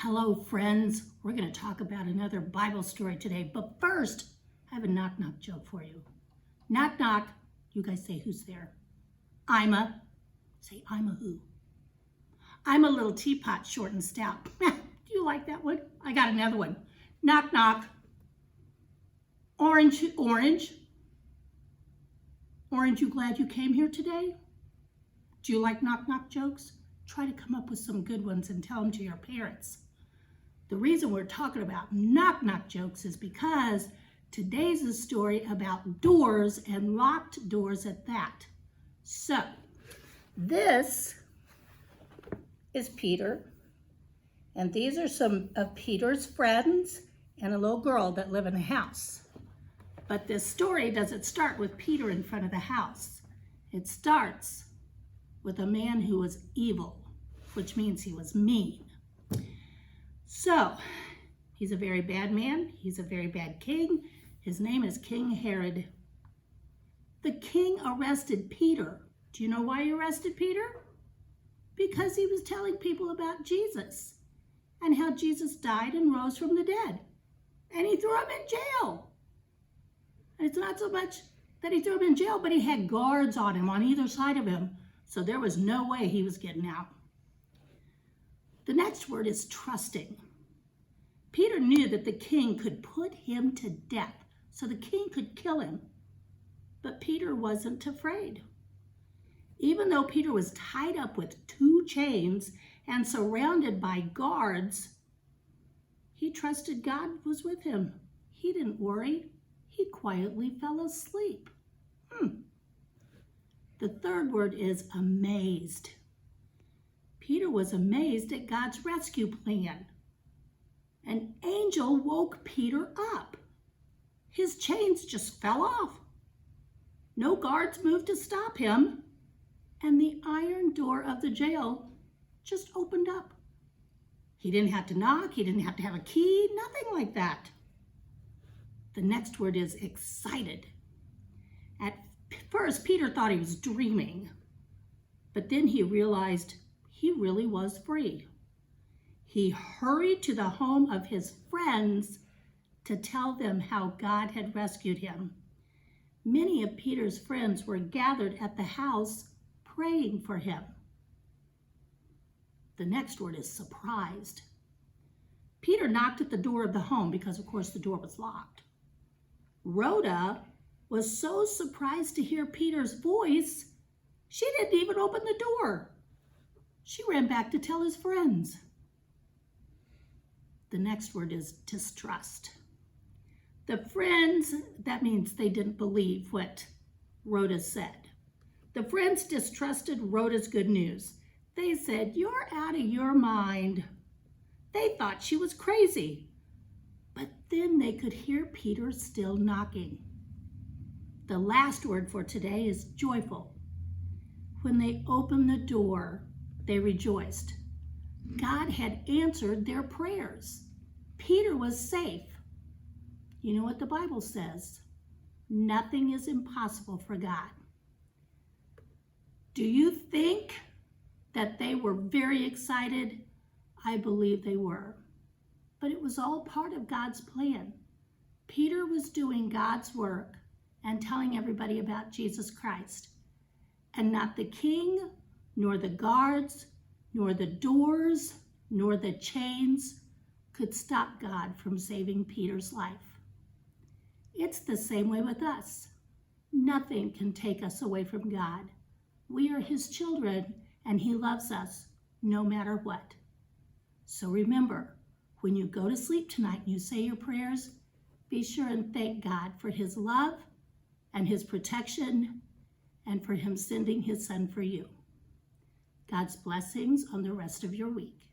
Hello, friends. We're going to talk about another Bible story today. But first, I have a knock-knock joke for you. Knock, knock. You guys say, who's there? I'm a. Say, I'm a who? I'm a little teapot, short and stout. Do you like that one? I got another one. Knock, knock. Orange, orange. Orange, you glad you came here today? Do you like knock-knock jokes? Try to come up with some good ones and tell them to your parents. The reason we're talking about knock-knock jokes is because today's a story about doors and locked doors at that. So, this is Peter, and these are some of Peter's friends and a little girl that live in a house. But this story doesn't start with Peter in front of the house. It starts with a man who was evil, which means he was mean. So, he's a very bad man. He's a very bad king. His name is King Herod. The king arrested Peter. Do you know why he arrested Peter? Because he was telling people about Jesus and how Jesus died and rose from the dead. And he threw him in jail. And it's not so much that he threw him in jail, but he had guards on him on either side of him. So there was no way he was getting out. The next word is trusting. Peter knew that the king could put him to death, so the king could kill him. But Peter wasn't afraid. Even though Peter was tied up with 2 chains and surrounded by guards, he trusted God was with him. He didn't worry. He quietly fell asleep. The third word is amazed. Peter was amazed at God's rescue plan. An angel woke Peter up. His chains just fell off. No guards moved to stop him, and the iron door of the jail just opened up. He didn't have to knock. He didn't have to have a key, nothing like that. The next word is excited. At first, Peter thought he was dreaming, but then he realized he really was free. He hurried to the home of his friends to tell them how God had rescued him. Many of Peter's friends were gathered at the house praying for him. The next word is surprised. Peter knocked at the door of the home because, of course, the door was locked. Rhoda was so surprised to hear Peter's voice, she didn't even open the door. She ran back to tell his friends. The next word is distrust. The friends, that means they didn't believe what Rhoda said. The friends distrusted Rhoda's good news. They said, "You're out of your mind." They thought she was crazy. But then they could hear Peter still knocking. The last word for today is joyful. When they opened the door, they rejoiced. God had answered their prayers. Peter was safe. You know what the Bible says? Nothing is impossible for God. Do you think that they were very excited? I believe they were. But it was all part of God's plan. Peter was doing God's work and telling everybody about Jesus Christ. And not the king, nor the guards, nor the doors, nor the chains could stop God from saving Peter's life. It's the same way with us. Nothing can take us away from God. We are his children, and he loves us no matter what. So remember, when you go to sleep tonight and you say your prayers, be sure and thank God for his love and his protection and for him sending his son for you. God's blessings on the rest of your week.